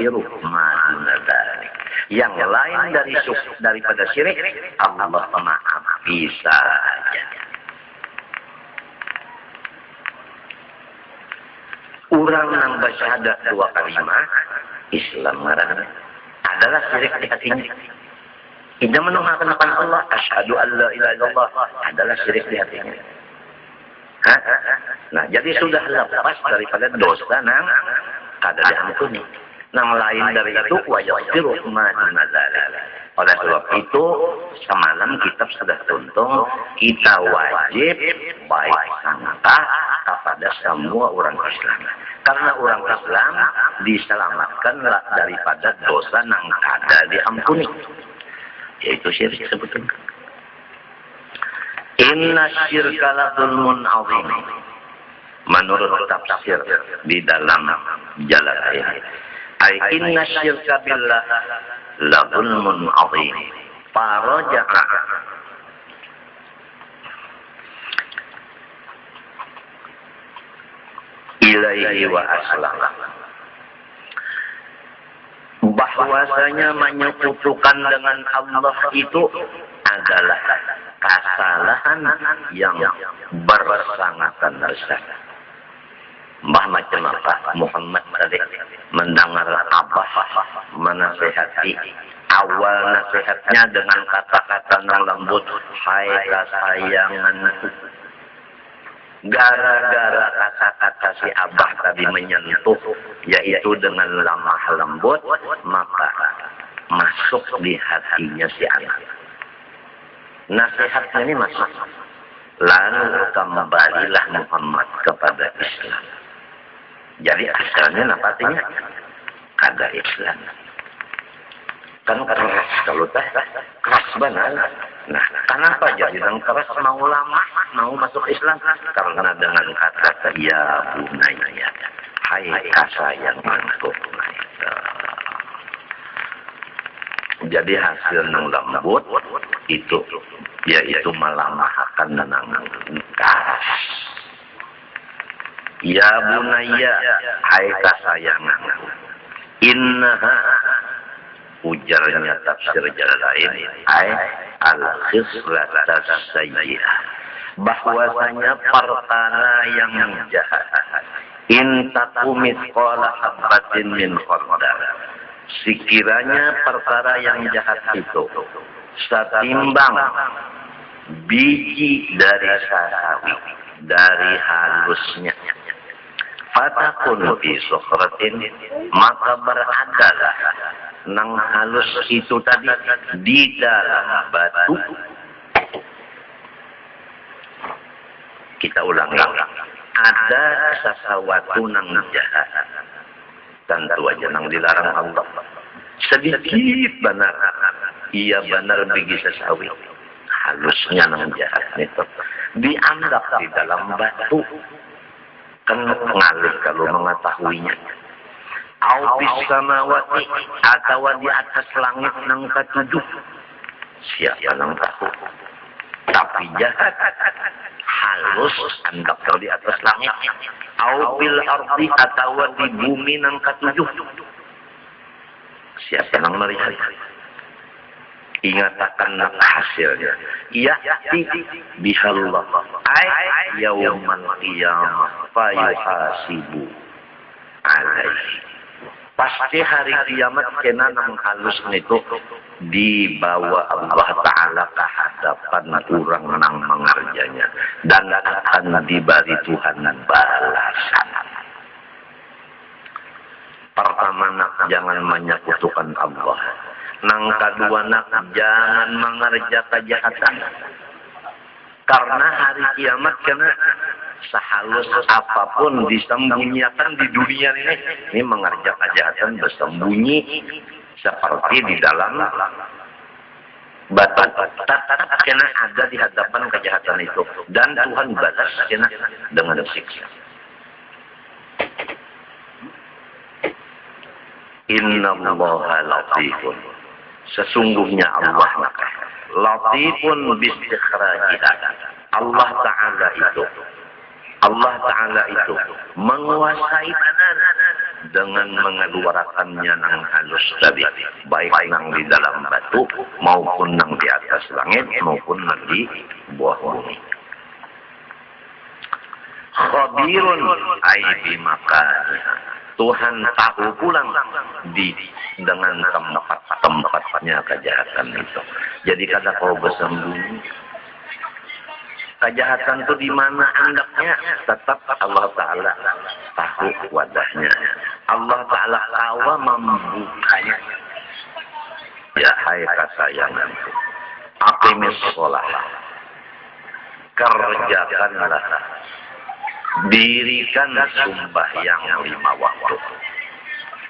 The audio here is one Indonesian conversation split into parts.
yaghfiru ma duna dzalik. Yang lain daripada syirik Allah maaf bisa saja. Orang yang bersyahadat 2 kalimat Islam ngaranna adalah syirik di hatinya. Tidak menuhankan Allah, asyhadu an la ilaha illallah adalah syirik di hatinya. Nah, jadi sudah lepas daripada dosa nang kada diampuni. Nang lain dari itu wa yaghfiru ma duna dzalik. Oleh sebab itu semalam kita sudah tuntung kita wajib baik sangka kepada semua orang Islam. Karena orang Islam diselamatkan daripada dosa nang kada diampuni. Yaitu syirik sebetulnya. Inna syirka la dzulmun 'adzim. Menurut tafsir di dalam Jalalain. Ai inna syirka billah la dzulmun 'adzim. Faraja'a ilaihi wa aslama. Bahwasanya menyekutukan dengan Allah itu adalah kesalahan yang bersangatan besar. Mbah macam apa Muhammad tadi mendengar Abah menasihati, awal nasihatnya dengan kata-kata yang lembut, hai kesayanganku. Gara-gara kata-kata si Abah tadi menyentuh, yaitu dengan lemah lembut, maka masuk di hatinya si anak. Nasihatnya ini masuk. Lalu kembalilah Muhammad kepada Islam. Jadi asalnya artinya kada Islam. Kan keras kalau teh keras benar. Nah, kenapa jadi yang keras mau lama mau masuk Islam? Karena dengan kata ya bunaya, hai kasayangku. Jadi hasil yang lembut itu yaitu melamahkan dan keras. Ya bunaya, hai kasayangan. Innaha ujarnya tafsir Jalalain ai al-khislatas sayyi'ah. Bahwasanya perkara yang jahat in taku mithqala habbatin min khardal. Sekiranya perkara yang jahat itu setimbang biji dari sasawi, dari halusnya, fatakun fi sukhratin, maka beradalah nang halus itu tadi di dalam batu. Kita ulangi, ada sesuatu nang jahat, tentu aja nang dilarang Allah. Sedikit benar, iya benar bagi sesawi, halusnya nang jahat itu dianggap di dalam batu. Kan ngalih kalau mengetahuinya. Au bis samawati, atau di atas langit nang ketujuh. Siapa nang tahu? Tapi jahat, halus anggap kalau di atas langit. Au bil ardi, atau di bumi nang ketujuh. Siapa nang melihat? Ingatakan hasilnya. Ya'ti bihallah ay yaumal qiyamah fayuhasibu alaihi. Pasti hari kiamat kena nang halus itu dibawa Allah Ta'ala ke hadapan orang nang mengerjanya. Dan akan diberi Tuhan balasan. Pertama nak jangan menyekutukan Allah. Nang kedua nak jangan mengerja kejahatan. Karena hari kiamat kena sehalus apapun disembunyikan di dunia ini mengerja kejahatan bersembunyi seperti di dalam batu. Tetap kena ada di hadapan kejahatan itu dan Tuhan balas kena dengan siksa. Innallaha latifun, sesungguhnya Allah latifun bistikhrajiha. Allah Ta'ala itu menguasai benar dengan mengeluarkannya nang halus tadi, baik nang di dalam batu maupun nang di atas langit maupun nang di bawah bumi. Khabirun ai bimakaniha. Tuhan tahu pulang dengan tempat-tempatnya kejahatan itu. Jadi kada kau bersembunyi. Kejahatan itu di mana hendaknya, tetap Allah Ta'ala tahu wadahnya. Allah Ta'ala tahu membukanya. Ya hai kesayanganku, aqimis sholah, kerjakanlah, dirikan sembahyang 5 waktu.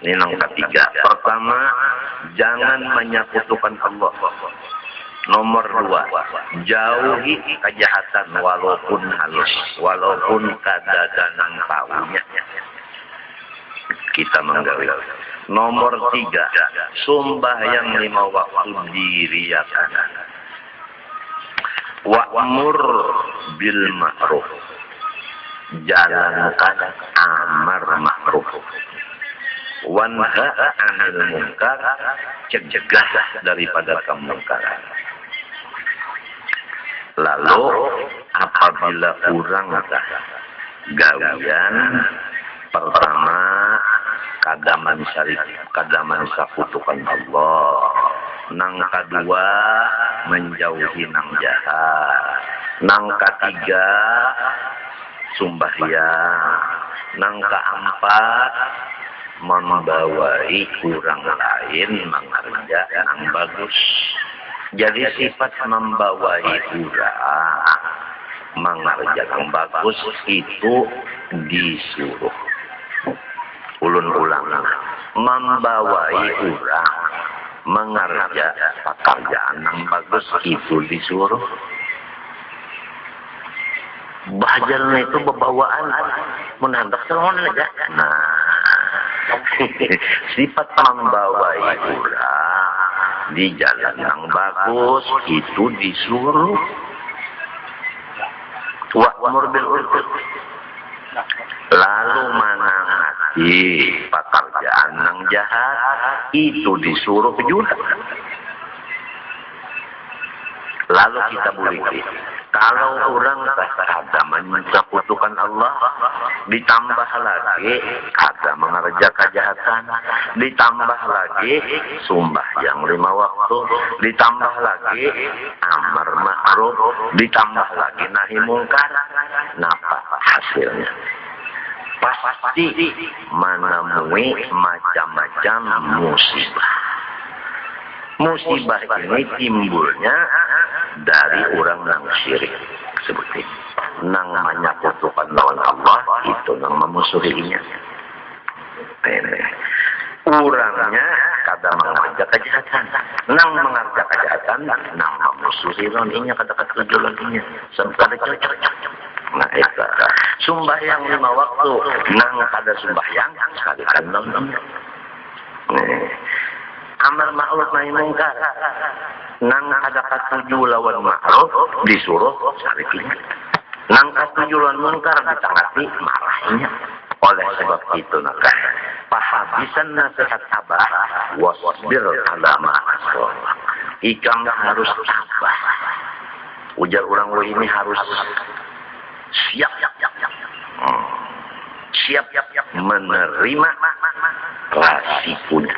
Ini yang ketiga. Pertama, jangan menyekutukan Allah. Nomor 2, jauhi kejahatan walaupun halus, walaupun kadang-kadang tahunya kita menggawi. Nomor 3, sembahyang 5 waktu diriakan. Wa'mur bil ma'ruf, jalankan amar ma'ruf. Wanha 'anil munkar, cegah daripada kemungkaran. Lalu apabila kurang gawian, pertama kadaman sakutukan Allah. Nang kedua menjauhi nang jahat. Nang ketiga sembahyang. Nang keempat membawai kurang lain mengerja yang bagus. Jadi sifat membawai kurang mengerja yang bagus itu disuruh. Ulun ulang, membawai kurang mengerja pekerjaan yang bagus itu disuruh. Bahagiannya itu bebawaan menandak selongan aja. Sifat membawai kurang di jalan yang bagus itu disuruh. Wa'mur bil urf, lalu menangati pekerjaan yang jahat itu disuruh juga. Lalu kita boleh kalau orang ada menyekutukan Allah, ditambah lagi ada mengerja kejahatan, ditambah lagi sembahyang 5 waktu, ditambah lagi amar ma'ruf, ditambah lagi nahi mungkar. Napa hasilnya? Pasti menemui macam-macam musibah. Musibah ini timbulnya dari orang yang syirik, seperti nang menyekutukan lawan Allah, itu nang memusuhinya. Orangnya kadang mengajak kejahatan, nang mengajak kejahatan, nang memusuhi lawannya, kata-kata kejolaknya, sampai cocok. Nah itu sembahyang 5 waktu, nang kada sembahyang sekali kan amar ma'ruf nahi mungkar, nang ada katuju lawan ma'ruf disuruh syarikinya, nang katuju lawan mungkar ditangati marahnya. Oleh sebab itu maka pahabisan nasihat sabar wasbir ala ma asroh, ikam harus sabar. Ujar orang ini harus siap menerima resikonya.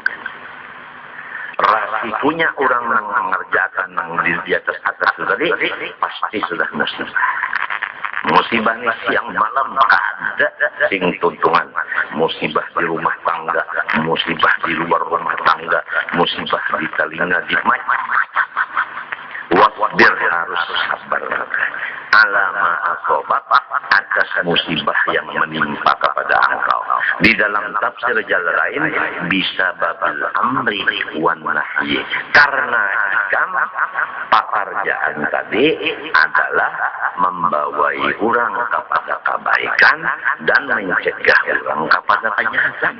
Resikonya orang yang mengerjakan yang di atas tadi pasti sudah musibah. Musibah ini siang malam ada sing tuntungan. Musibah di rumah tangga, musibah di luar rumah tangga, musibah di telinga, di macam-macam. Wasbir harus sabar. Alama asobat atas musibah yang menimpa kepada engkau. Di dalam tafsir jalan lain bisa babil amri wan nahyi. Karena pekerjaan tadi adalah membawai orang kepada kebaikan dan mencegah orang kepada kejahatan.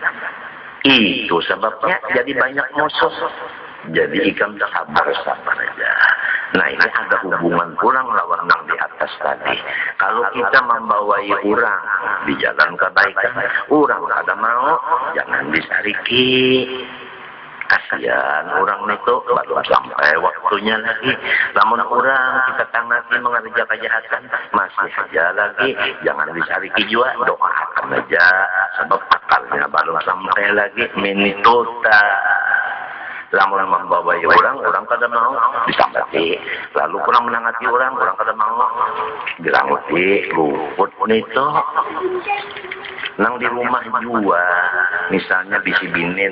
Itu sebabnya jadi banyak musuh. Jadi ikam sabar aja. Nah ini ada hubungan pulang lawan yang di atas tadi. Kalau kita membawai orang di jalan kebaikan, orang kada mau, jangan disariki. Kasihan orang itu baru sampai waktunya lagi. Namun orang kita tangati mengerja kejahatan masih saja lagi, jangan disariki juga, doakan aja sebab akalnya baru sampai lagi minituta. Lamun membawai orang kada mau disambati. Lalu kurang menangati orang kada mau dilanguti, luput nito. Nang di rumah juga, misalnya bisi bini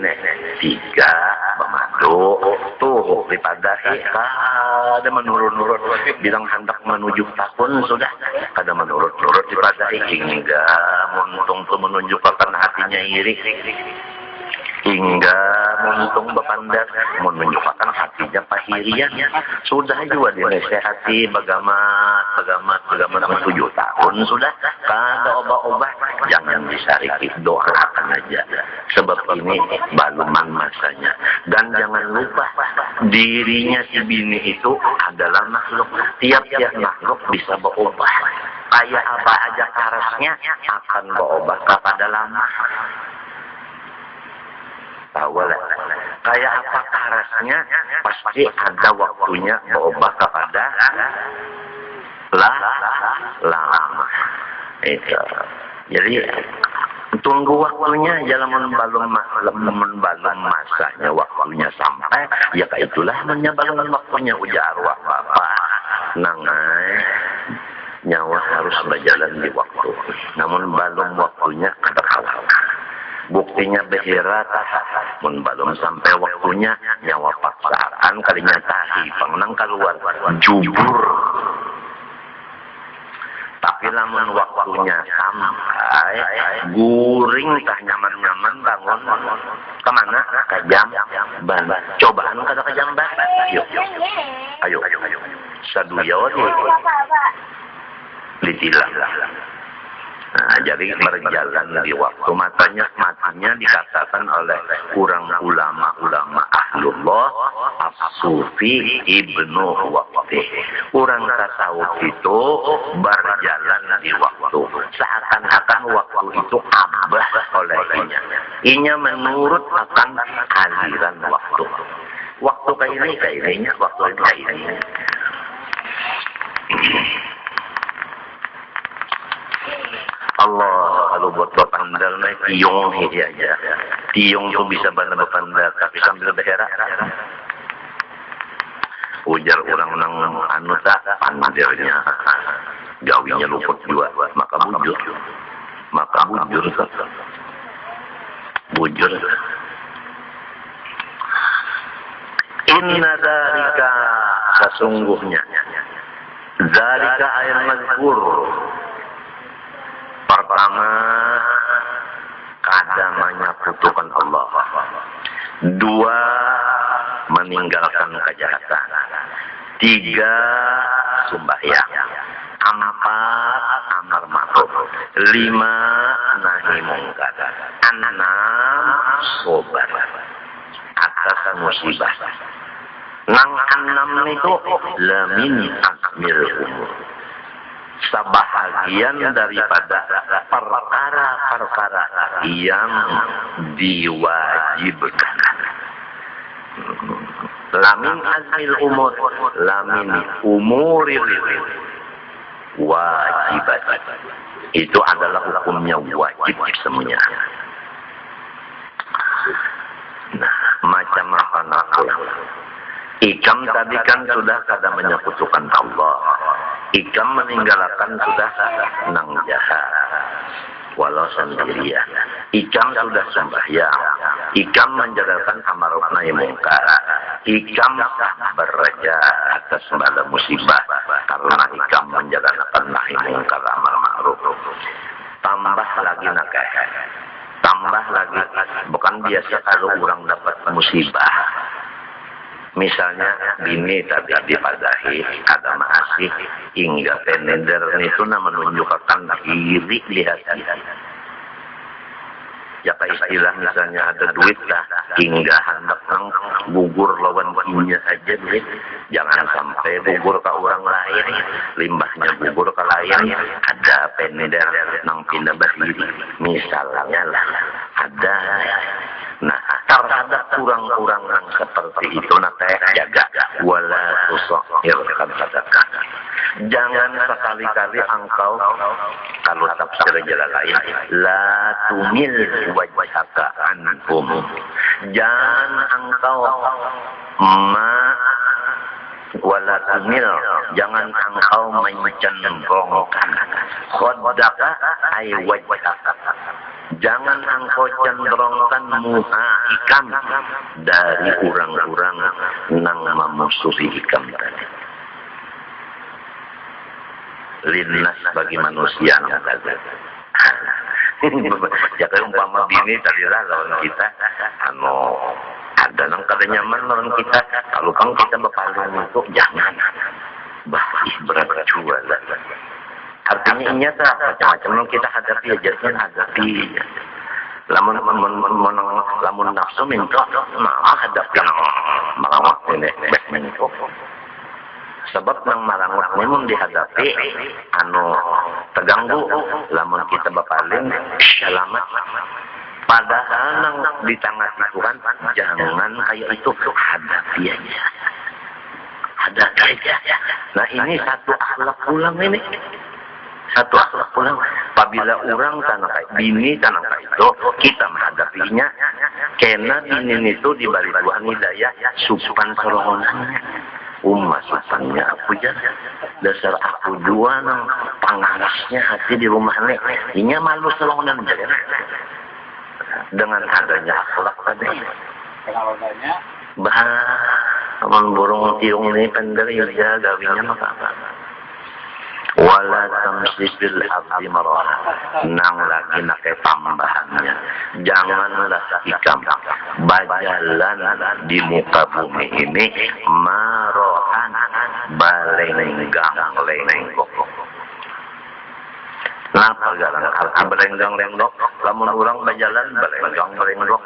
tiga, bamado, tuh dipadahi, kada menurut-nurut, bilang hendak menuju tahun sudah, kada menurut-nurut dipadahi, hingga muntung tuh menunjukkan hatinya iri. Hingga muntung bepandak menunjukkan hatinya pahirian, sudah juga dinasehati bagamat 7 tahun sudah kada obat-obat, jangan disariki, doakan aja sebab ini baluman masanya. Dan jangan lupa dirinya si bini itu adalah makhluk, tiap-tiap makhluk bisa berubah, kayak apa aja karasnya akan berubah kepada lama. Tahu lah, kayak apa karasnya pasti ada waktunya berubah kepada lama. Itu. Jadi tunggu waktunya, jangan membalum masanya, waktunya sampai ya kayak itulah menyebalun waktunya, ujar arwah bapak nangai nyawa harus berjalan di waktu, namun balum waktunya kada kalah. Buktinya behirat, mun balum sampai waktunya nyawa paksaan kalinya tahi pengenang keluar jubur. Tapi lamun waktunya sampai guring tah nyaman-nyaman bangun kemana? Ke jamban. Cobaan kada ke jamban. Ayo. Saduya ditilang. Nah, jadi berjalan di waktu, matanya dikatakan oleh kurang ulama ahlullah as-sufi ibnu waqti. Kurang tasawuf itu berjalan di waktu, seakan-akan waktu itu abah oleh inya menurut akan aliran waktu. Waktu kayak ini, waktu ini kayak ini. Allah, kalau buat berpandal tiung ini aja. Tiung tuh bisa bandar berpandal, tapi sambil berherak. Ujar orang anu tak pandirnya, gawinya luput juga, maka bujur. Inna dzalika sesungguhnya, dzalika air mazkur. Pertama, kada menyekutukan Allah. 2, meninggalkan kejahatan. 3, sembahyang. 4, amar ma'ruf. 5, nahi mungkar. 6, sabar atas musibah. Nang 6 itu lamin akmil umur. Sebahagian daripada perkara-perkara yang diwajibkan. Lamin azmil umur, lamin umuril wajibat. Itu adalah hukumnya wajib semuanya. Nah, macam apa nakal? Ikam tadi kan sudah kada menyekutukan Allah. Ikam meninggalkan sudah nang jahat. Walau sendirian. Ikam sudah sembahyang. Ikam menjalankan amar nahi mungkar. Ikam bekerja atas segala musibah. Karena ikam menjalankan nahi mungkar amar ma'ruf. Tambah lagi nakah. Tambah lagi. Bukan biasa kalau orang dapat musibah. Misalnya bini tadi dipadahi ada maasih hingga tenender itu menunjukkan iri di hati. Ya kayak istilah misalnya ada duit lah, hingga hendak nang gugur lawan kinya aja duit. Jangan sampai gugur ke orang lain, limbahnya gugur ke lain. Ada peneder nang pindah berdiri, misalnya lah ada. Nah, terhadap kurang-kurang yang seperti itu nanti jaga wala tusair sadaqah. Jangan sekali-kali engkau kalau tafsir jalan lain la tumil wajhaka anhum. Jangan engkau wala tumil, jangan engkau mencenderungkan khodaka ay wajhaka. Jangan engkau cenderungkan muha hikam dari orang-orang yang memusuhi hikam tadi. Linnas bagi manusia yang tadi. Ya kayak umpama bini tadi lah lawan kita, ada nang kada nyaman lawan kita. Kalau kan kita berpaling untuk jangan, berat jual. Artinya ini tak macam-macam kita hadapi aja, hadapi. Lamun nafsu minta, malah hadapi malangot ini, itu. Sebab nang malangot ini mun dihadapi, terganggu. Lamun kita berpaling, selamat. Padahal nang di tangan Tuhan, jangan kayak itu, hadapi aja. Hadapi aja. Nah ini satu akhlak pulang ini. Satu akhlak pulang. Apabila orang tanah kayak bini tanah kayak itu, kita menghadapinya. Karena bini itu diberi Tuhan hidayah, supan serongannya. Supannya aku aja. Dasar aku dua nang pangarasnya hati di rumah ini. Ini malu serongan aja. Dengan adanya akhlak tadi. Pengalamannya? Burung tiung ini penderi aja gawinya maka apa? Wala tamsisil abdi marah. Nang lagi nake tambahannya. Janganlah hikam bajalan di muka bumi ini marohan balenggang lenggok. Napa garang arti belenggang-lenggok? Lamun orang berjalan belenggang-belenggok,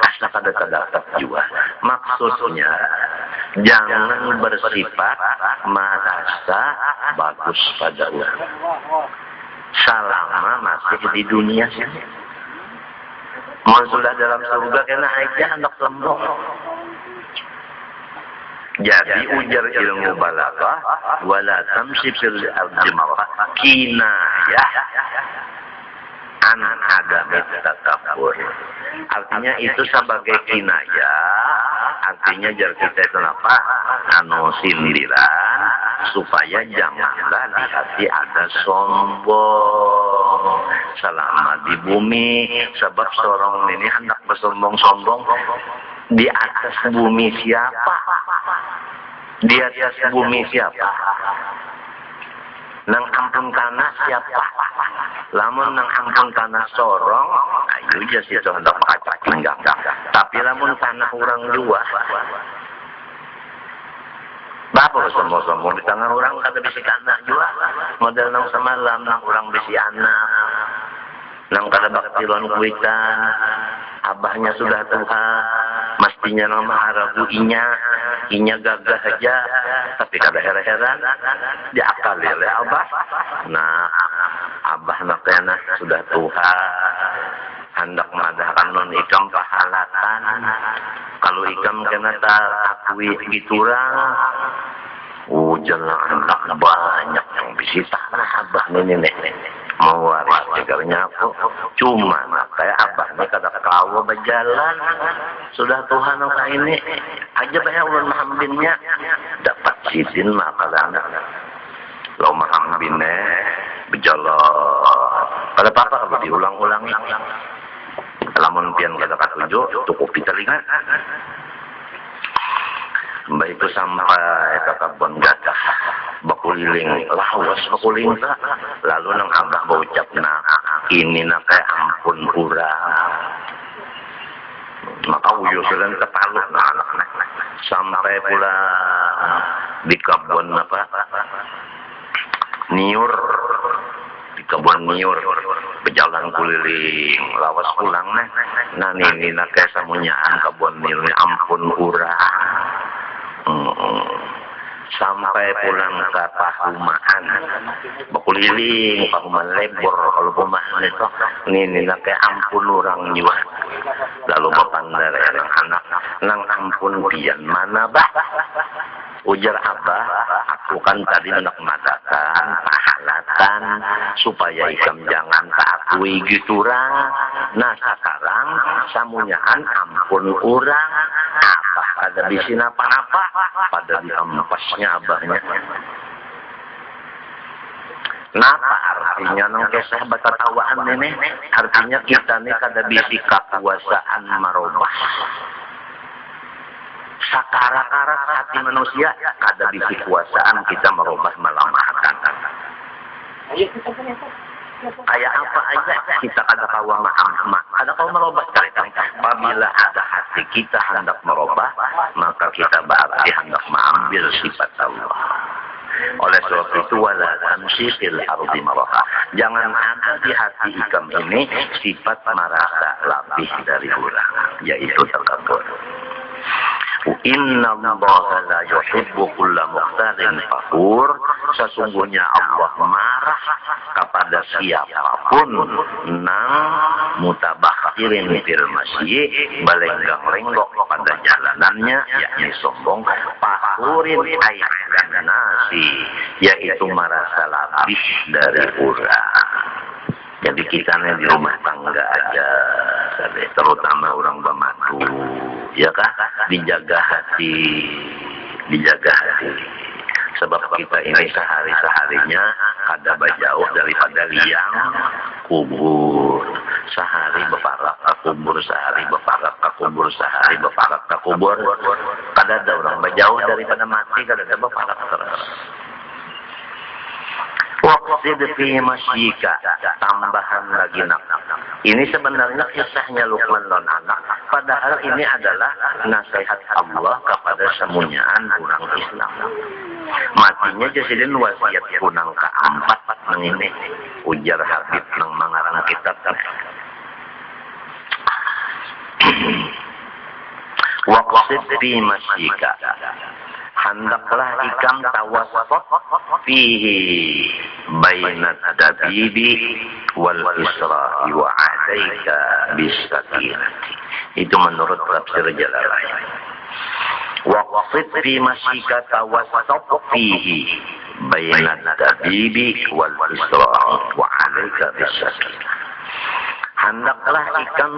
asa kada-kada juga. Maksudnya jangan bersifat merasa bagus pada orang. Selama masih di dunia sini. Mau sudah dalam surga kena aja anak lembok. Jadi ujar ilmu balaghah wala tamshi fil ardi marah kinayah an adami takabbur. Artinya itu sebagai kinayah, artinya jar kita itu apa? Sindiran supaya janganlah di hati ada sombong selama di bumi. Sebab seorang ini hendak bersombong-sombong di atas bumi siapa? Di atas bumi siapa? Nang ampun tanah siapa? Lamun nang ampun tanah sorong, ayo aja situ hendak makacak enggak. Tapi lamun tanah orang jua, bapak sombong-sombong di tangan orang kada bisi anak jua. Model nang semalam nang orang bisi anak, nang kada baktilon kuitan, abahnya sudah tua, mestinya nang maharagu inya gagah aja, tapi kada heran-heran diakali oleh abah. Nah, abah nakena sudah tua, hendak mengadakan non ikam pahalatan. Kalau ikam kena tak akui giturang, jalan anak banyak yang bisi tanah abah ini mau waris cegarnya aku. Cuma kayak abah ini kada kawa berjalan. Sudah Tuhan orang ini aja banyak ulun mahambinnya dapat sidin maka anak lo mahambinnya berjalan. Pada apa kalau diulang-ulangi. Lamun pian kada katujo cukup telinga. Mbak itu sampai ke kebun gajah bakuliling lawas bakuling lalu nang abah baucap ini kayak ampun urang maka uyusulan kepaluk anak sampai pula di kebun niur di kebun niur, berjalan keliling, lawas pulang nih. Nah ini nak samunyaan kebun niur, ampun urang. Sampai pulang ke pahumaan, berkeliling pahuman lebor kalau perumahan itu, ini nak ampun orang juga. Lalu berpandar anak-anak, nang ampun pian mana bah? Ujar abah, aku kan tadi nak madakan pahalatan supaya ikam jangan takui gitu orang. Nah sekarang samunyaan ampun orang, apa ada di sini apa-apa, pada diampasnya abahnya. Napa artinya nang kisah batatawaan ini? Artinya kita nih kada bisi kekuasaan marobah. Sakara-kara hati manusia kada bisi kekuasaan kita merubah melamahkan. Kayak apa aja kita kada kawa maaf, kada kawa merubah cerita. Apabila ada hati kita hendak merubah, maka kita berarti hendak mengambil sifat Allah. Oleh sebab itu wala tamshi fil ardi maraha. Jangan ada di hati ikam ini sifat merasa lebih dari orang, yaitu takabur. Inna Allah la yuhibbu kulla mukhtalin fakhur. Sesungguhnya Allah marah kepada siapapun nang mutabakhirin fil masyi, balenggang lenggok pada jalanannya, yakni sombong, fakhurin ayat nasi, yaitu merasa lebih dari orang. Jadi kita nih di rumah tangga aja, terutama orang bermadu, ya kah? Dijaga hati. Sebab kita ini sehari-harinya kada jauh daripada liang kubur. Sehari beparak ke kubur, sehari beparak ke kubur, sehari beparak ke kubur. Kada ada orang jauh daripada mati, kada ada beparak terus. Waqsid fi masyika, tambahan lagi nak. Ini sebenarnya kisahnya Luqman dan anak. Padahal ini adalah nasihat Allah kepada semunyaan orang Islam. Matinya jasidin wasiat kunang keempat nang ini. Ujar Habib nang mangarang kitab. Waqsid fi masyika, hendaklah ikam tawassut fihi bainat dabibi wal isra'i wa alaika bisakinati. Itu menurut tafsir Jalalain. Waqsid fi masyika tawassut fihi bainat dabibi wal isra'i wa alaika bisakinati. Hendaklah ikam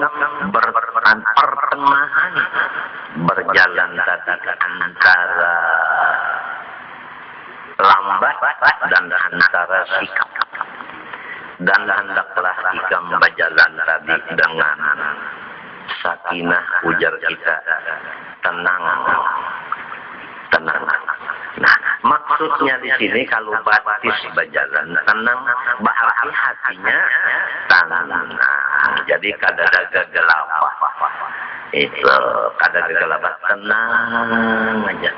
pertengahan berjalan tadi antara lambat dan antara sikap, dan hendaklah ikam berjalan tadi dengan sakinah, ujar kita, tenang. Nah, maksudnya di sini kalau batis berjalan tenang, berarti hatinya tenang. Jadi kada ada gegelabah. Itu kada gegelabah, tenang aja.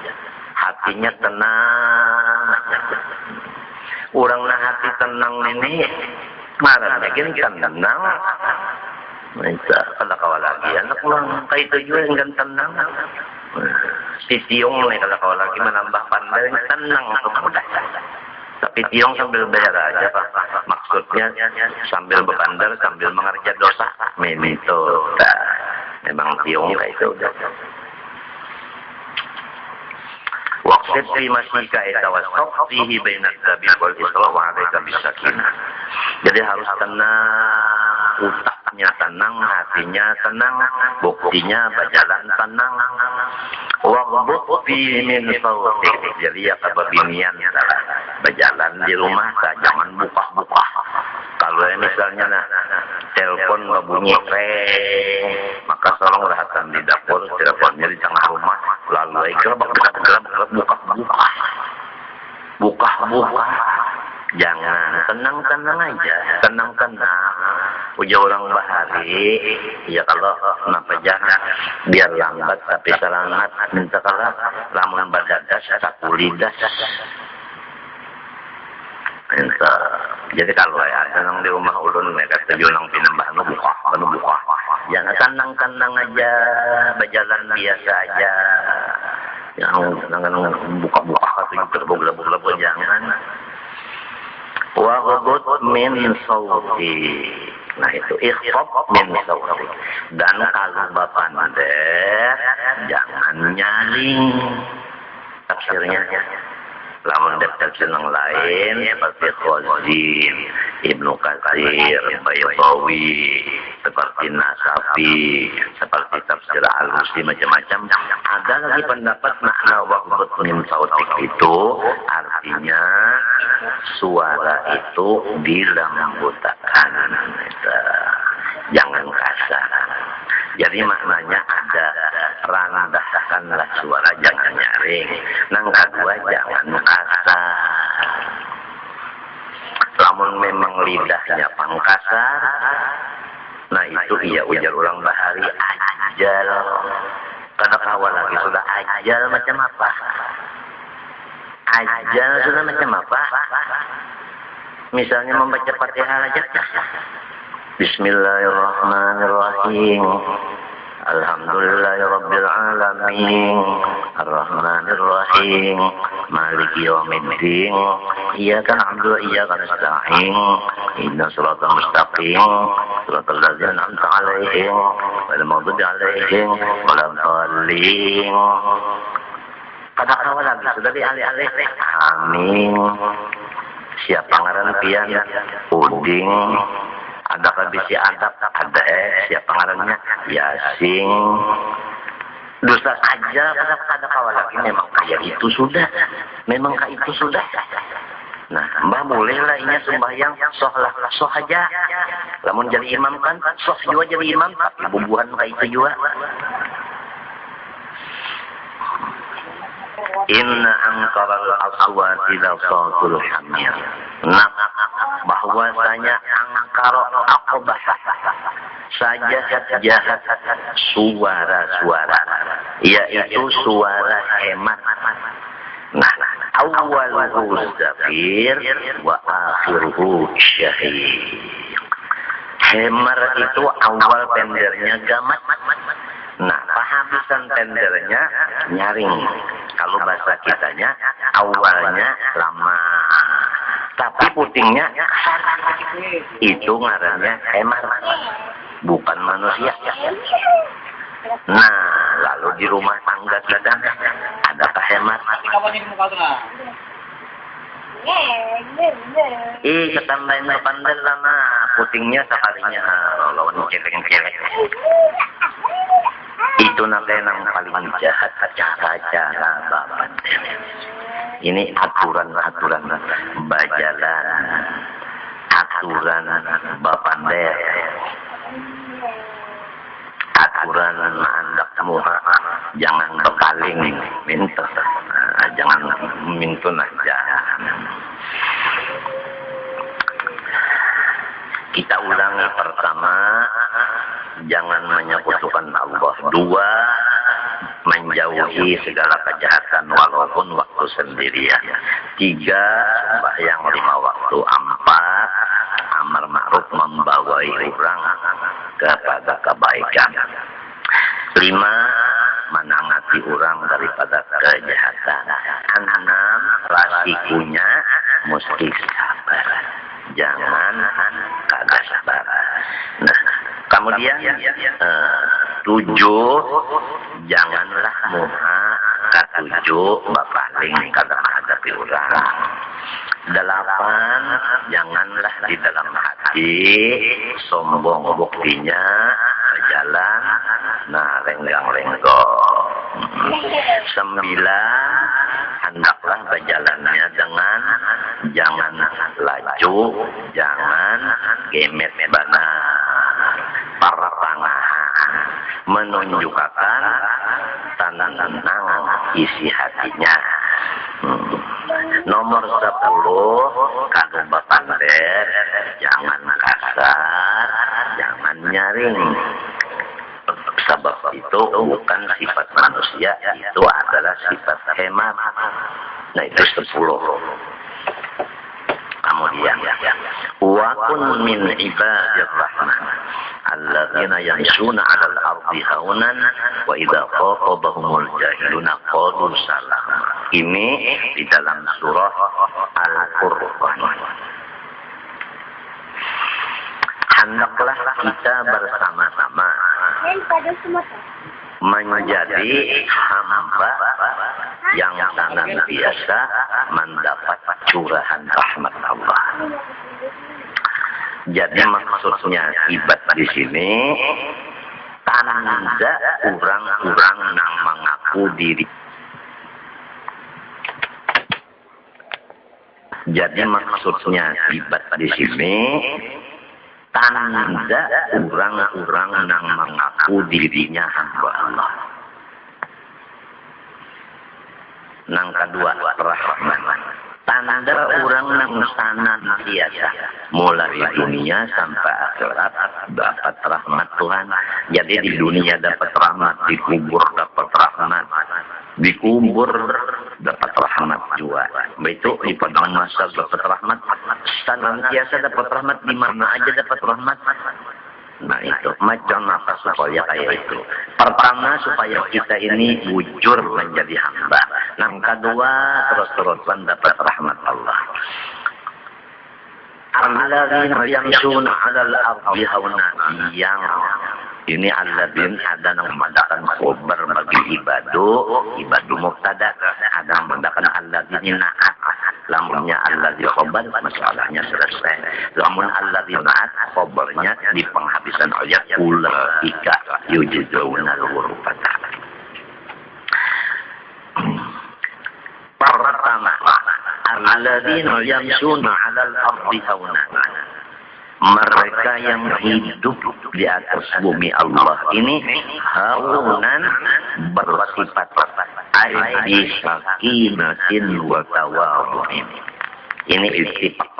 Hatinya tenang aja. Orang nah hati tenang ini marah lagi kan tenang. Bisa kalau kawal lagi anak orang kayak itu juga yang tenang. Si Tiong nih kalau lagi menambah pandai tenang mudah. Tapi Tiong sambil bayar aja Pak. Maksudnya sambil berpandar sambil mengerja dosa. Itu memang Tiong kayak itu udah. Waqsid fi masyika tawassut fihi bainad dabi wal isra wa alaika bisakinah. Jadi harus tenang, utaknya tenang, hatinya tenang, buktinya berjalan tenang. Waqbut fi min sawtik. Jadi ya kebabinian adalah berjalan di rumah jangan buka-buka. Kalau misalnya telepon berbunyi maka tolong rahatan di dapur, teleponnya di tengah rumah, lalu gerabak buka. Jangan, tenang aja, tenang. Ujar orang bahari, ya kalau kenapa jangan, biar lambat tapi selamat. Minta kalau lamun badadas, sakulidas. Minta. Jadi kalau ada nang di rumah ulun mereka tujuh nang pinambah buka. Jangan tenang-tenang aja, berjalan biasa aja. Yang nang buka-buka atau terbogla-bogla jangan. Wa ghudud min sauti. Nah itu ikhfad min sauti. Dan kalau bapak nader jangan nyaring. Tafsirnya lamun tafsir yang lain seperti Khazin, Ibnu Katsir, Baydawi, seperti Nasafi, seperti tafsir Al-Husi macam-macam. Ada lagi pendapat makna waqbut min sautik itu artinya suara itu dilembutkan, jangan kasar. Jadi maknanya ada rendahkanlah suara, jangan nyaring. Nang kedua jangan kasar. Lamun memang lidahnya pangkasar, nah itu iya ujar orang bahari ajal. Kada kawal lagi sudah ajal macam apa? Ajal sudah macam apa? Misalnya membaca Fatihah aja. Bismillahirrahmanirrahim. Alhamdulillahirabbil alamin. Arrahmanirrahim. Maliki yaumiddin. Iyyaka na'budu wa iyyaka nasta'in. Ihdinas siratal mustaqim. Siratal ladzina an'amta 'alaihim ghairil maghdubi alaihim waladdallin. Kada kawal lagi sudah dialih-alih. Amin. Siapa ngaran pian? Uding. Ada bisi adab, ada siapa ngarannya? Yasin. Dosa aja kada kawal lagi memang kayak itu sudah. Memang kayak itu sudah. Nah, mbah bolehlah ini sembahyang soh aja. Lamun jadi imam kan, soh juga jadi imam, tapi bubuhan kayak itu juga. Inna angkaral aswati la sautul hamir. Nah, bahwasanya angkaro aqbah saja jahat suara-suara, yaitu suara hemat. Nah, awwaluhu zafir wa akhiruhu syahiq. Hemar itu awal tendernya gamat. Nah, penghabisan tendernya nyaring. Kalau bahasa kitanya awalnya lama, tapi putingnya itu ngarannya hemar, bukan manusia. Nah, lalu di rumah tangga kita adakah hemar? Ketambahin na pandal lama putingnya sekalinya lawan celeng-celeng. Itu namanya yang paling jahat cara-cara bapak. Ini aturan-aturan bajalan, aturan bapander, aturan mandak muha, jangan berpaling, minta, jangan mintun aja. Kita ulangi pertama, jangan menyekutukan Allah. Dua, menjauhi segala kejahatan walaupun waktu sendirian. Tiga, sembahyang 5 waktu. 4, amar ma'ruf membawai orang kepada kebaikan. 5, menangati orang daripada kejahatan. 6, rasikunya mesti sabar. Jangan kagak sabar. Nah, kemudian 7, janganlah muha katujuh bapaling kada menghadapi orang. 8, janganlah di dalam hati sombong, buktinya berjalan nah renggang-renggong. 9, hendaklah berjalannya dengan jangan laju, jangan gemet benar, parapangahan, menunjukkan tanda-tanda isi hatinya. Nomor 10, kalau bapak jangan kasar, jangan nyaring. Sebab itu bukan sifat manusia, itu adalah sifat hemat. Nah itu 10. kemudian wa kun min ibadir rahman alladzina yamshuna 'alal ardi haunan wa idza khatabahumul jahiluna qalu salama. Ini di dalam surah Al-Furqan. Hendaklah kita bersama-sama menjadi hamba yang senantiasa mendapat curahan rahmat Allah. Jadi maksudnya ibad di sini tanda orang-orang yang mengaku diri. Jadi maksudnya ibad di sini tanda orang-orang yang mengaku dirinya hamba Allah. Yang kedua, rahman. Tanda orang yang senantiasa mulai dunia sampai akhirat dapat rahmat Tuhan. Jadi di dunia dapat rahmat, di kubur dapat rahmat, di kubur dapat rahmat juga. Begitu di padang mahsyar dapat rahmat, senantiasa dapat rahmat, di mana aja dapat rahmat. Nah itu macam apa supaya kayak itu? Pertama supaya kita ini bujur menjadi hamba. Yang kedua terus-terusan dapat rahmat Allah. Alladzina yamshuna 'alal ardi haunan, yang ini alladzina ada yang memandangkan khabar bagi ibadu mubtada, ada yang memandangkan alladzina na'at. Lamunnya alladzina khabar masalahnya selesai. Lamun alladzina na'at khabarnya di penghabisan ayat ulaika yujzauna al-ghurfata. Pertama, alladzina yamshuna 'alal ardi haunan. Mereka yang hidup di atas bumi Allah ini haunan bersifat aidi sakinatin wa tawadhu'in. Ini ittifaq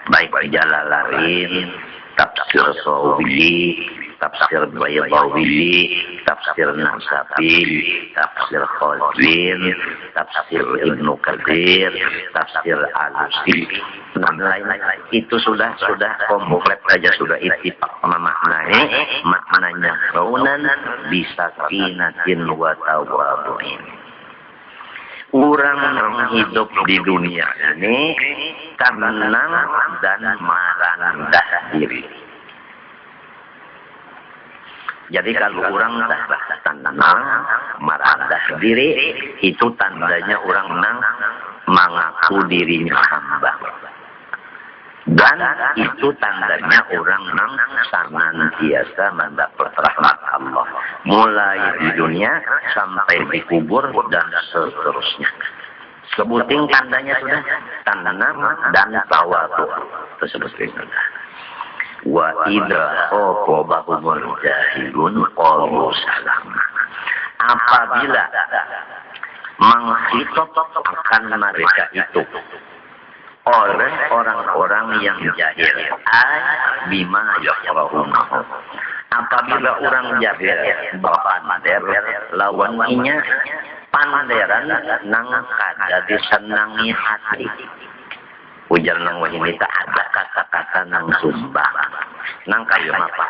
baik Jalalain, tafsir Sawi, tafsir Baydawi, tafsir Nasafi, tafsir Khazin, tafsir Ibnu Katsir, tafsir Alusi, dan lain-lain. Itu sudah komplit saja, sudah ittifaq maknanya raunan bisakinatin wa tawadhu'in. Orang yang hidup di dunia ini tenang dan merendah diri. Jadi kalau orang tenang, merendah diri, itu tandanya orang mengaku dirinya hamba. Dan itu tandanya orang yang senantiasa mendapat rahmat Allah. Mulai di dunia sampai di kubur dan seterusnya. Sebutin tandanya sudah. Tanda nama dan tawadhu. Tersebut sudah. Wa idza khatabahumul jahilun qalu salama. Apabila menghitop akan mereka itu oleh orang-orang yang jahil, bima yakrahunahu. Apabila orang jahil bapander lawannya panderan nang kada disenangi hati. Ujar nang wahini tak ada kata-kata nang sumbang. Nang kayu apa?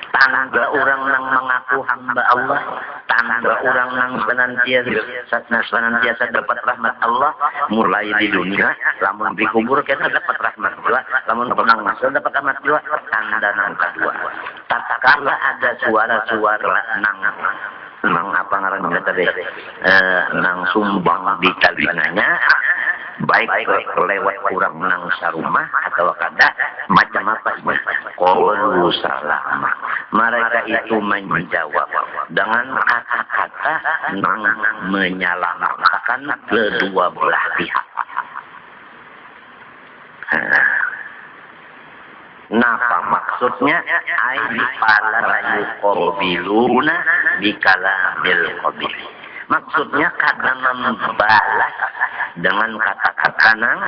Tanda orang nang mengaku hamba Allah, tanda orang nang senantiasa dapat rahmat Allah, mulai di dunia, lamun di kubur kita dapat rahmat juga, lamun penang masuk dapat rahmat juga. Tanda nang kedua, tatkala ada suara-suara nang apa ngarannya tadi, nang sumbang di telinganya, baik lewat kurang menang sarumah atau kada macam apa qalu salama. Mereka itu menjawab dengan kata-kata yang menyelamatkan kedua belah pihak. Napa maksudnya? Ai pala yuqabiluna bikalamil qabil. Maksudnya kadang membalas dengan kata-kata nang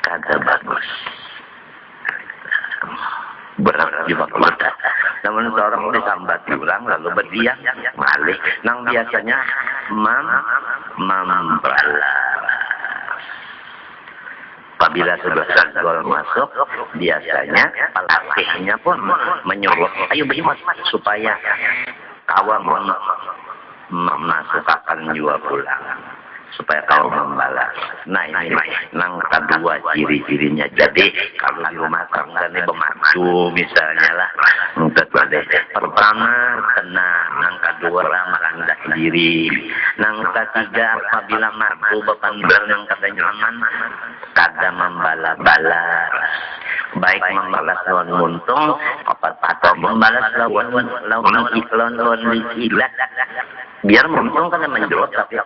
kata bagus. Berat juga mata. Namun seorang disambat ulang lalu berdiam balik. Nang biasanya membalas. apabila sudah gol masuk, biasanya pelatihnya pun menyuruh, ayo berjumpa supaya kawan memasukkan juga pulang, supaya kau membalas. Nah ini nang kedua ciri-cirinya. Jadi kalau di rumah tangga ini memacu misalnya lah, untuk pertama tenang, nang kedua merendah diri, nang ketiga apabila mampu bepandar yang kada nyaman, kada membalas-balas, baik membalas lawan muntung atau membalas lawan ikhlas, biar muntung kan menjawab tapi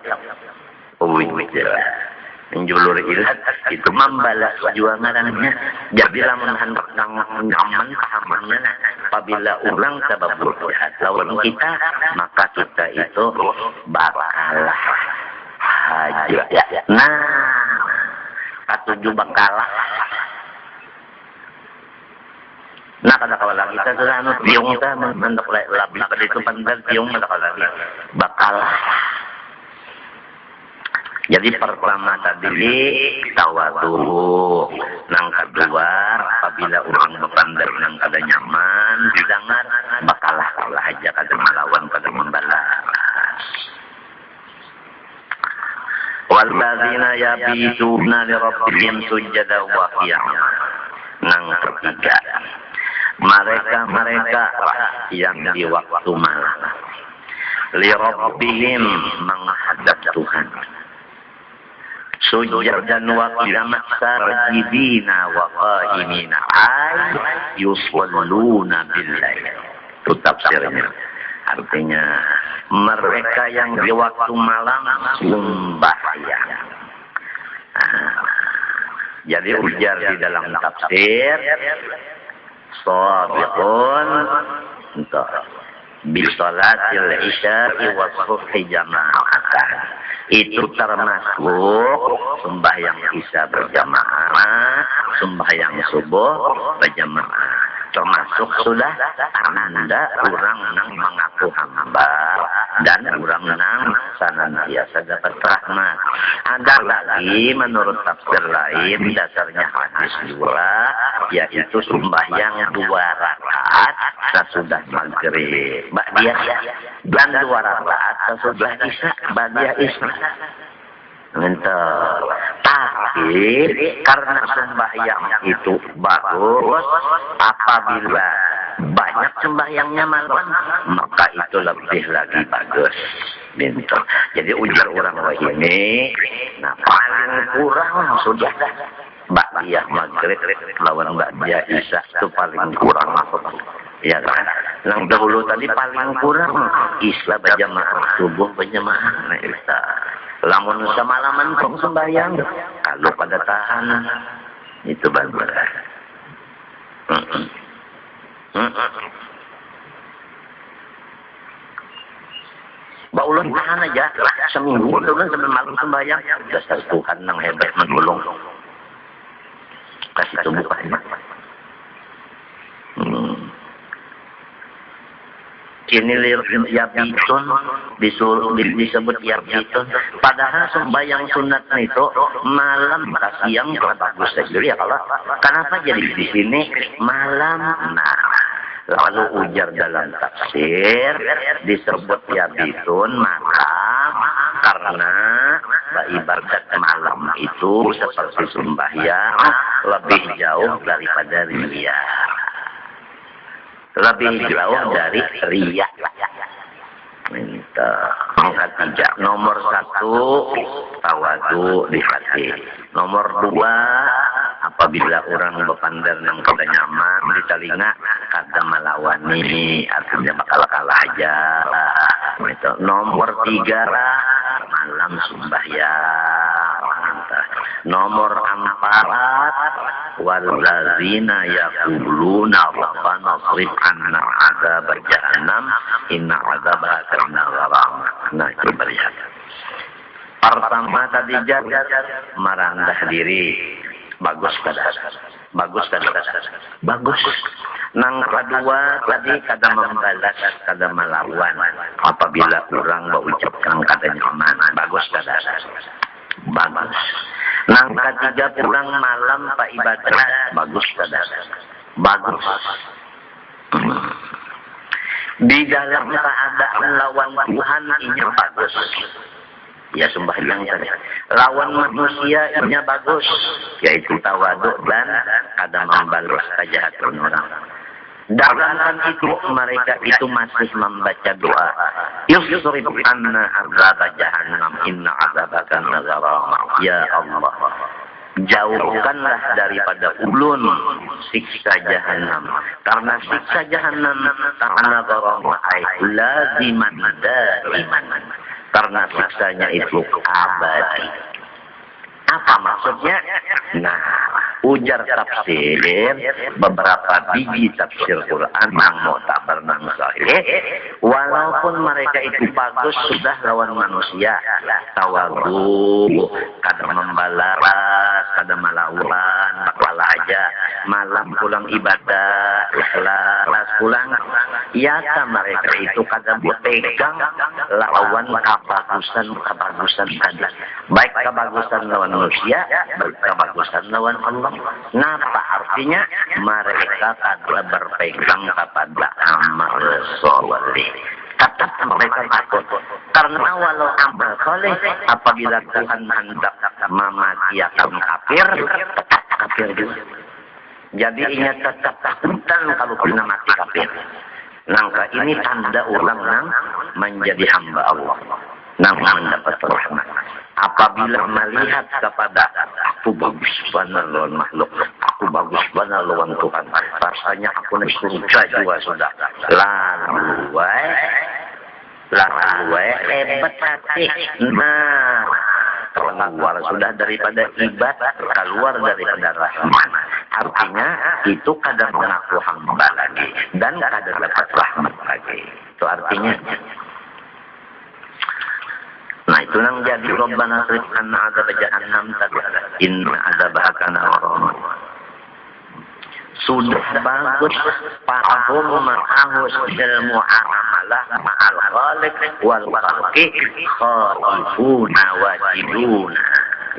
menjulur ilat itu membalas juangannya. Jadi lamun hendak nyaman pahamannya, apabila orang sabab jahat lawan kita, maka kita itu bakalah haja. Nah, katujuh bakalah. Nah, kata-kata kita sudah piung kita hendak labih pada itu pandang piung kata-kata bakalah. Jadi pertama tadi tawadu, nang kedua apabila orang berpandang nang kada nyaman, didengar bakalah aja kada melawan kada membalas. Walladzina yabituna li rabbihim sujada wa qiyama. Nang ketiga, mereka yang di waktu malam li rabbihim menghadap Tuhan. Sujadan wa qiyamah sajidina wa qaimina ay yusalluna billail. Itu tafsirnya. Artinya mereka yang di waktu malam sembahyang. Jadi ujar di dalam tafsir sabiqun untuk bisalatil isya'i wa subhi jama'atan. Itu termasuk sembahyang isya berjamaah, sembahyang subuh berjamaah. Termasuk sudah ananda orang nang mengaku hamba dan orang nang senantiasa dapat rahmat. Ada lagi menurut tafsir lain dasarnya hadis dua, yaitu sembahyang 2 rakaat sesudah maghrib ba'diyah dan 2 rakaat sesudah isya ba'diyah isya. Bentar. Tapi karena sembahyang itu bagus, apabila banyak sembahyangnya malam, maka itu lebih lagi bagus. Bentar. Jadi ujar orang ini, nah paling kurang sudah ba'diyah maghrib lawan ba'diyah isya itu paling kurang apa? Ya kan? Yang dahulu tadi paling kurang isya berjamaah, subuh berjamaah. Nah, isya. Lamun semalaman kong sembahyang, kalau pada tahan itu bagus. Baulun tahan aja, seminggu udah sampai malam sembahyang, dasar Tuhan yang hebat menolong. Kasih tumbuhan. Ini yabitun disebut yabitun. Padahal sembahyang sunat itu malam ke siang bagus saja ya kalau. Kenapa jadi di sini malam? Nah, lalu ujar dalam tafsir disebut yabitun malam karena ibadat malam itu seperti sembahyang lebih jauh daripada riya. Lebih jauh dari riya. Angkat 3. Nomor 1 tawadu di hati. Nomor 2 apabila orang berpandang yang kada nyaman di telinga kada melawani, artinya bakal kalah aja. Nomor 3 malam sembahyang. Nomor 4 wallazina yaquluna rabbana srif 'anna 'adzab jahannam inna 'adzabaha kana gharama. Nah, itu berlihat. Pertama tadi merendah diri. Bagus kada? Bagus kada? Bagus. Nang kedua tadi kada membalas, kada melawan apabila orang mengucapkan kada nyaman. Bagus kada? bagus. Nang ketiga pulang malam Pak ibadah, bagus kada. Bagus. Di dalam keadaan lawan Tuhan ini bagus. Ya sembahyang saja. Lawan manusia ini bagus, yaitu tawaduk dan kada membalas kejahatan orang. Dalam itu mereka itu masih membaca doa. Yusrif anna azab jahannam inna azabaka gharam. Ya Allah, jauhkanlah daripada ulun siksa jahanam. Karena siksa jahanam karena gharam laziman daiman. Karena siksanya itu abadi. Apa maksudnya? Nah, ujar tafsir beberapa biji tafsir Quran yang mu'tabar nang sahih, walaupun mereka itu bagus sudah lawan manusia, tawadu, kada membalas, kada melawan, bakal aja malam pulang ibadah, laras pulang, ya mereka itu kada berpegang lawan kebagusan kada, baik kebagusan lawan manusia, berkebagusan lawan Allah. Napa artinya? Mereka kada berpegang kepada amal soleh. Tetap mereka takut. Karena walau amal soleh, apabila Tuhan hendak mematikan kafir, tetap kafir juga. Jadi ingat tetap takutan kalau pernah mati kafir. Nangka ini tanda orang nang menjadi hamba Allah, nang mendapat rahmat. Apabila melihat kepada aku bagus benar lawan makhluk, aku bagus benar lawan Tuhan, rasanya aku nak surga juga sudah. Lalu hebat hati. Nah, keluar sudah daripada ibadah, keluar daripada rahmat. Artinya itu kadang mengaku hamba lagi dan kadang dapat rahmat lagi. Itu artinya. Nah itu yang jadi Rabbana srif anna azab jahannam inna azabaha kana gharam. Sudah bagus fahum ma'ahus ilmu amalah ma'al khaliq wal khalqi khaifuna wajibuna.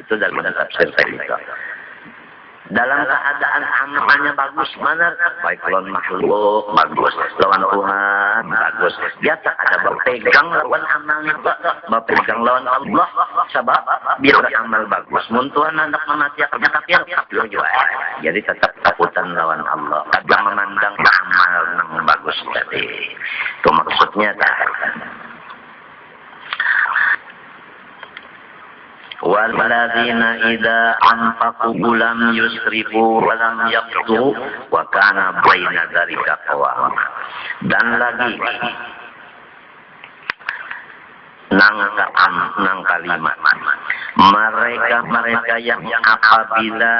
Itu dalam tafsir tadi. Dalam keadaan amalnya bagus benar, baik lawan makhluk bagus, lawan Tuhan bagus. Dia tak ada berpegang lawan amalnya, berpegang lawan Allah. Sebab biar amal bagus, mun Tuhan hendak mematikan kafir juga. Jadi tetap takutan lawan Allah. Kadang memandang amal yang bagus tadi. Itu maksudnya tak. Walladzina idza anfaqu lam yusrifu wa lam yaqtu wa kana baina dzalika qawama. Dan lagi nang kalimat mereka yang apabila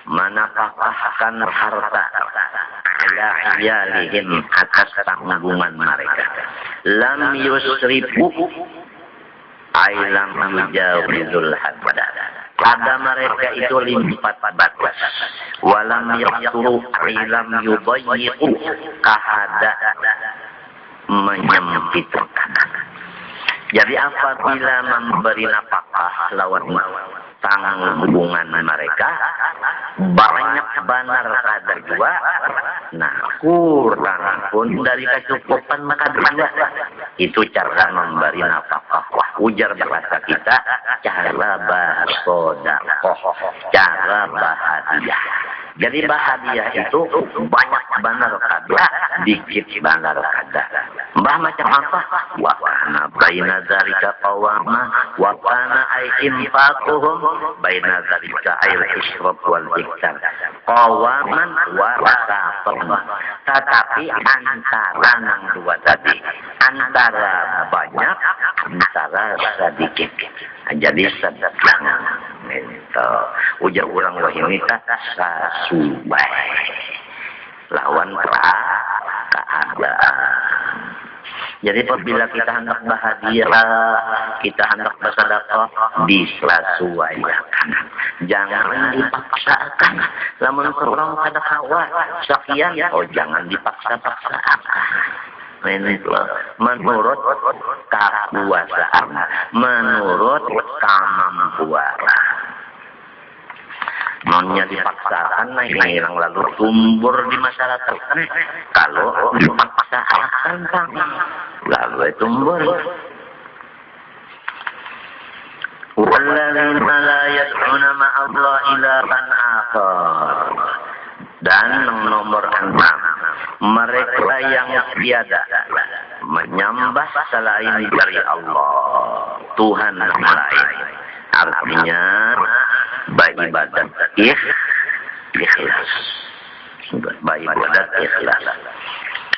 menapakahkan harta ala iyalihim atas tanggungan mereka, lam yusrifu ailam mujawizul hadd. Pada mereka itu limpat batas. Walam yaqturu ailam yubayyiqu kahada menyempitkan. Jadi apabila memberi nafkah lawan tanggungan mereka banyak benar kadar dua, nah kurang pun dari kecukupan maka dua. Itu cara memberi nafkah. Ujar bahasa kita, cara bersedekah, cara bahagia. Jadi bahagia itu banyak benar kada, dikit benar kada. Mbah macam apa? Wa kana baina dzalika qawama wa kana ay infaquhum baina dzalika ayil israf wal iktar. Qawaman wa rasafan. Tetapi antara nang dua tadi, antara banyak, antara sedikit. Jadi sedekah itu ujar orang wahimita sasubai lawan keadaan. Jadi apabila kita hendak bahagia, kita hendak bersedekah, disesuaikan. Jangan dipaksakan. Lamun kurang kada hawa sekian, oh jangan dipaksa-paksakan. menurut kekuasaan, menurut kemampuan. Maunya dipaksakan naik hilang lalu tumbur di masyarakat. Kalau dipaksakan lalu tumbur. Walladzina la yad'una ma'allah ilahan akhar. Dan nomor 6, mereka yang tiada menyembah selain dari Allah, Tuhan yang lain. Artinya beribadat ikhlas. Beribadat ikhlas.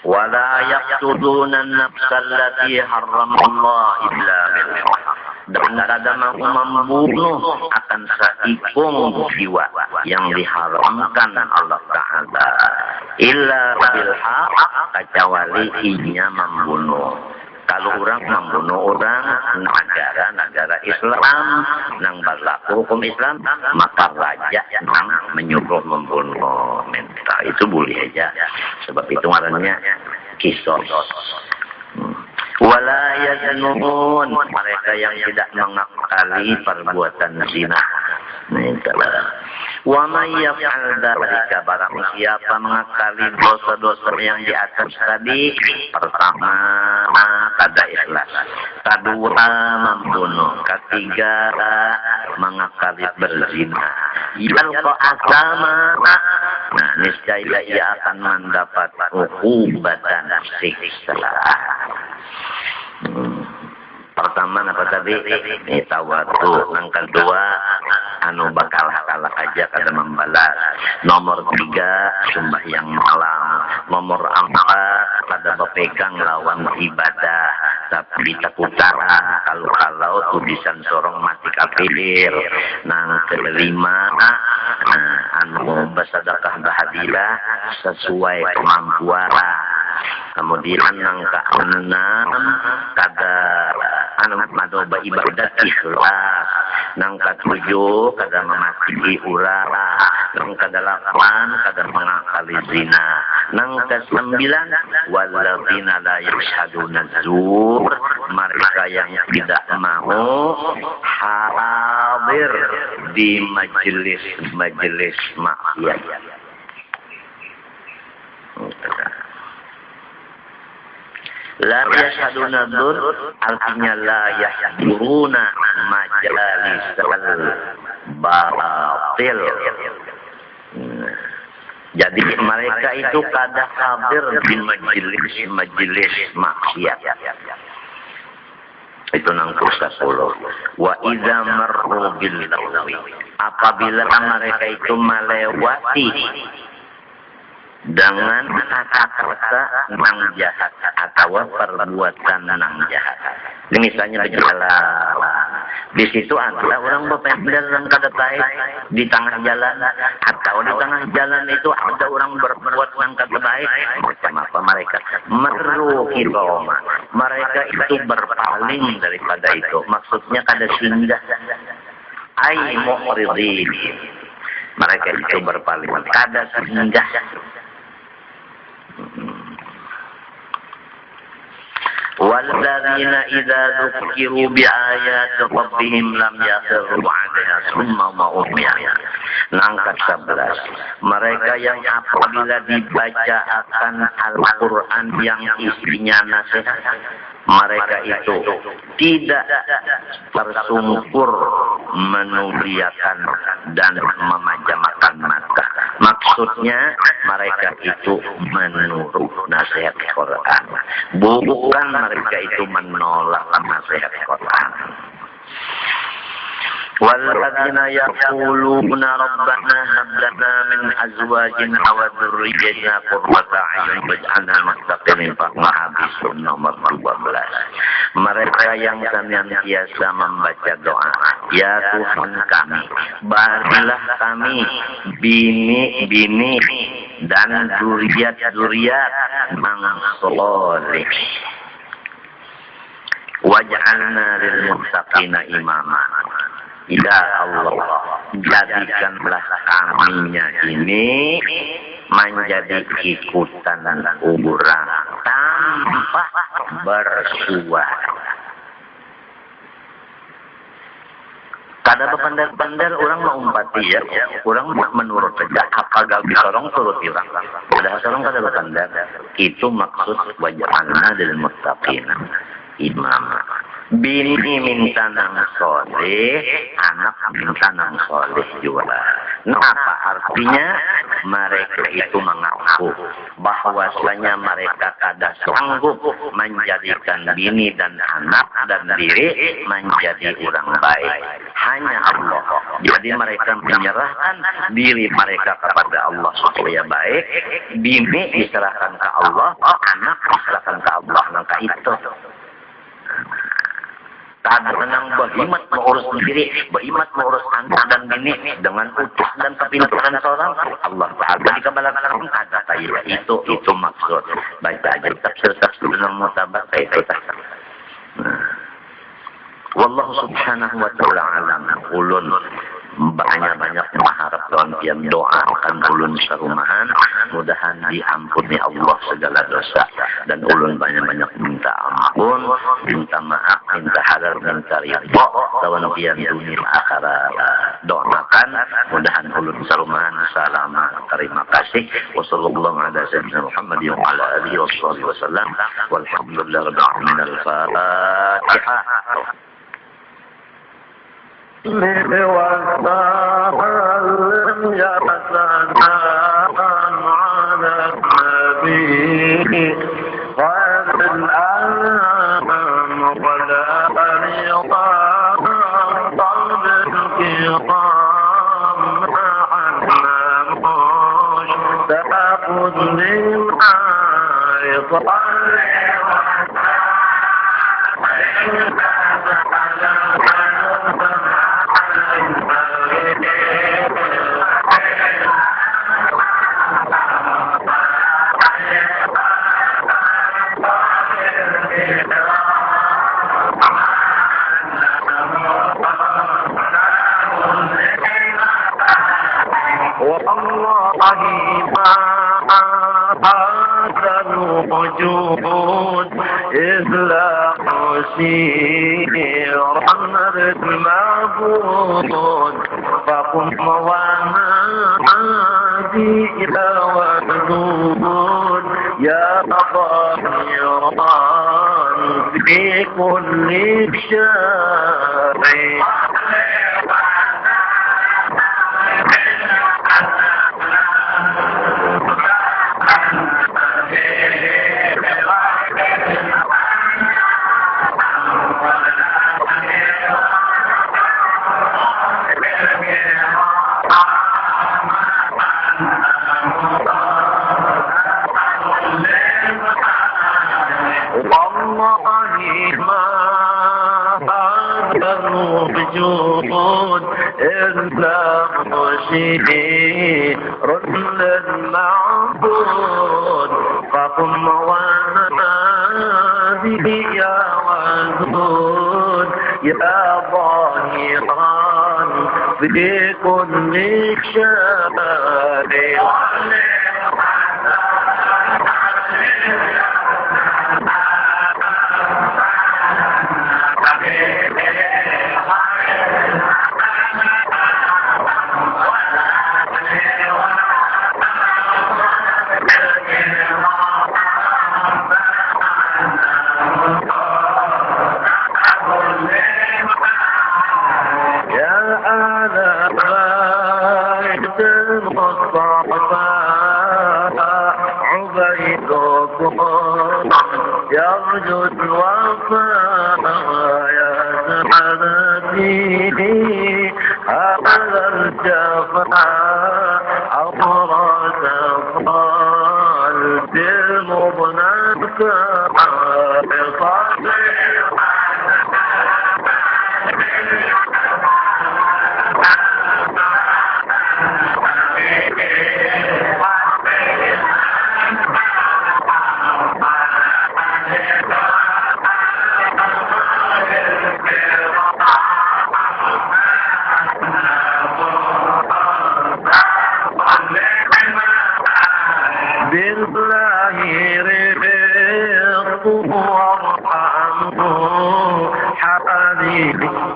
Wala yaqtuluna an-nafsa allati harramallahu illa bil haqq. Dan kada mau membunuh akan seikung jiwa yang diharamkan Allah Ta'ala. Illa bil haqq, kecuali inya membunuh. Kalau orang membunuh orang negara Islam nang berlaku hukum Islam, maka raja nang menyuruh membunuh. Minta itu boleh aja. Sebab itu ngarannya kisos. Wala yaznun, mereka yang tidak mengakali perbuatan zina. Wa may yaf'al dzalika, barang siapa mengakali dosa-dosa yang di atas tadi, pertama kada ikhlas, kedua membunuh, ketiga mengakali berzina, yalqa asama, nah niscaya ia akan mendapat hukuman siksa. Pertama apa tadi? Ini tawadu. Yang kedua, bakal aja kada membalas. Nomor 3, sembahyang malam. Nomor 4, kada berpegang lawan ibadah. Tapi takutara kalau tulisan sorong mati kafir. Nang kelima, bersedekah bahadilah sesuai kemampuan. Kemudian yang ke-6, kada madoba ibadat ikhlas. Yang ke-7, kada mematihi urang. Yang ke-8, kada mengakali zina. Yang ke-9, walladzina la yashhaduna zur, mereka yang tidak mau hadir di majelis maksiat. La yashhaduna dzur, artinya la yahduruna majalis batil. Jadi mereka itu kada hadir di majelis maksiat. Itu nang ke-10. Wa idza marru bil lagwi, apabila mereka itu melewati dengan kata-kata nang jahat atau perbuatan nang jahat. Ini misalnya berjalan, di situ ada orang berpendar dan kada baik di tengah jalan, atau di tengah jalan itu ada orang berbuat nang kada baik. Macam apa mereka? Meruhi Roma. Mereka itu berpaling daripada itu. Maksudnya kada singgah. Ai mu'ridin. Mereka itu berpaling, kada singgah. Walladzina idza dzukiru biayati rabbihim lam yakhiru 'alaiha summa ummiya. Angkat 11. Mereka yang apabila dibaca akan Al-Quran yang isinya nasihat, mereka itu tidak tersungkur menuliakan dan memejamkan mata. Maksudnya mereka itu menurut nasihat Quran, bukan mereka itu menolak nasihat Quran. Walladzina yaquluna rabbana hab lana min azwajina wa dhurriyyatina qurrata a'yun waj'alna muttaqina habis nomor 12. Mereka yang senantiasa membaca doa, ya Tuhan kami, berilah kami bini-bini dan zuriat-zuriat yang saleh. Waj'alna lil muttaqina imama. Ya Allah, jadikanlah kaminya ini menjadi ikutan orang. tanpa bersuara. Kada bandar-bandar orang mau umpati ya, orang menurut saja apa gal orang turut orang. Padahal orang kada bandar. Itu maksud wajahana dan muttaqina imam. Bini minta nang soleh, anak minta nang soleh juga. Apa artinya? Mereka itu mengaku bahwasanya mereka kada sanggup menjadikan bini dan anak dan diri menjadi orang baik. Hanya Allah. Jadi mereka menyerahkan diri mereka kepada Allah supaya baik. Bini diserahkan ke Allah, anak diserahkan ke Allah. Maka itu. Kada tenang berhimat mengurus diri, berhimat mengurus anak dan bini dengan utuh dan kepintaran seorang Allah Ta'ala. Di kebalakan ada kayak itu maksud. Baca aja tafsir dengan mutabat kayak itu. Wallahu subhanahu wa ta'ala alam. Ulun banyak-banyak mengharap dan doakan ulun sarumahan, mudahan diampuni Allah segala dosa, dan ulun banyak-banyak minta ampun, minta maaf, minta halal, minta ridho lawan pian dunia akhirat. Doakan mudahan ulun sarumahan salama. Terima kasih. Wassallallahu ala sayyidina Muhammad wa ala alihi wasallam. Walhamdulillah rabbil alamin. Al-Fatihah. وسلم يا سلام على النبي غير الأنام ولا رضا طلب الكرام عنا مش تأخذ لما يطلع والله ما هذا الوجود إلا مسيرا المعبود فقم ونادي إلى ودود يا ظاهرا في كل شيء الوجود إلا مشير للمعبود فقم ونادي يا ودود يا ظاهرا في كل شارع يرجو الوفاء يا سعادتي هذا الجفاء أطرت قلبي المضنك بالله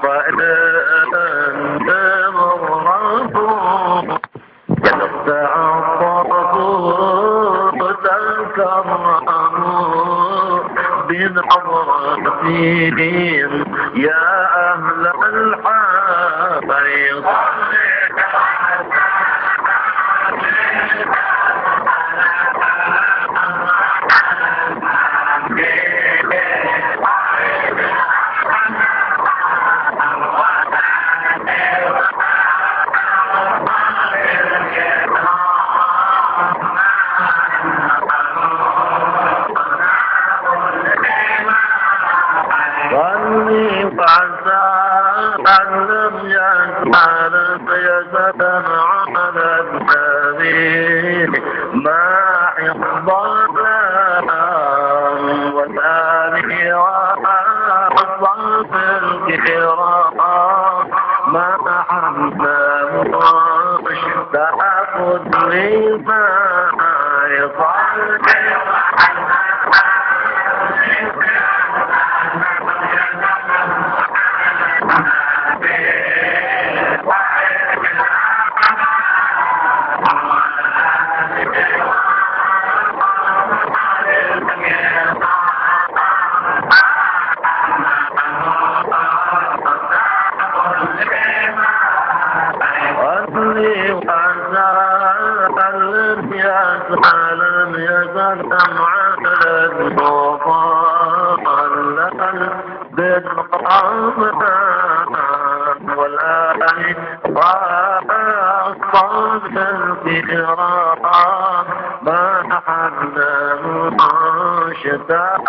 فأنت مغرب تعطفوا تكرموا بنظرتهم يا أهل الحريص ظني فعسى أن لم يجعل سيدة على السبيل ما حفظنا والآله وأصحاب الكرام ما حمنا تأخذ لما يصلي لم يزل على المضلل بالقرآن والآن وأصحاب الكرام ما حنا شتاء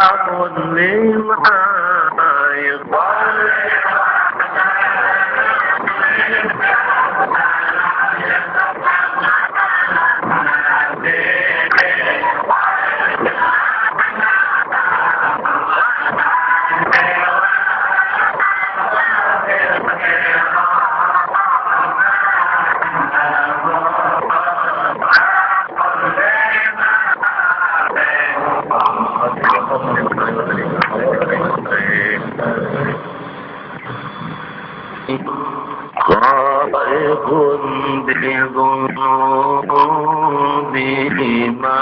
لما يصلي خائف بذنوبه ما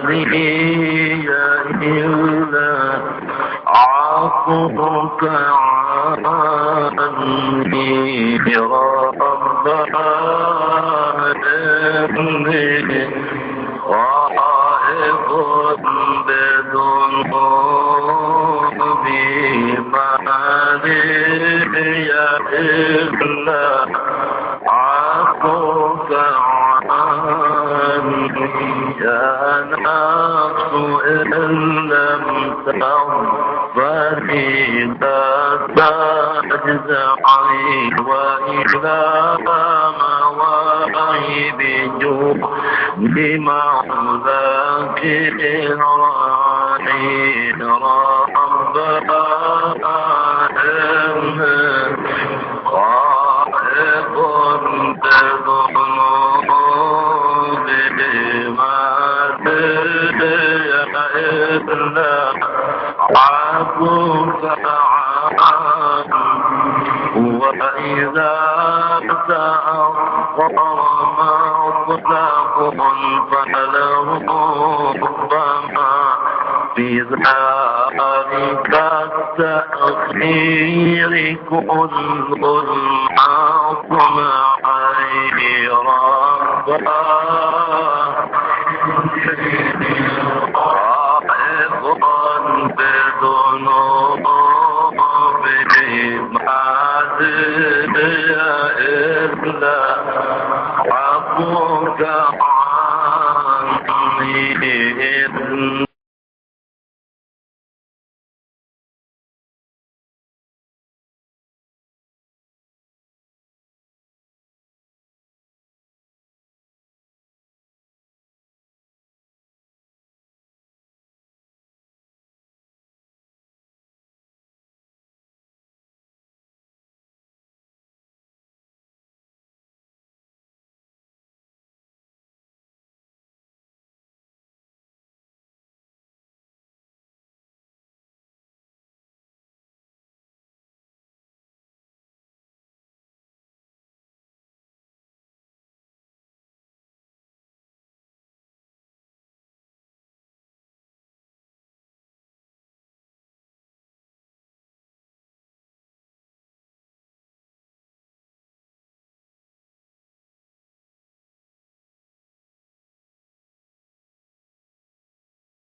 لي إلا عفوك عني ربنا إني خائف بذنوبي ما لي إلا عفوك عني يا نفس إن لم تغفري لا تجزعي وإلى مواهب جود مولاك راعي ربنا خائف بذنوبه ما إلا عفوك عنه وإذا تأخر مطلق فله ربما في ذلك التأخير كل العظم عين ربا خائفا بذنوبه ما إلا عفوك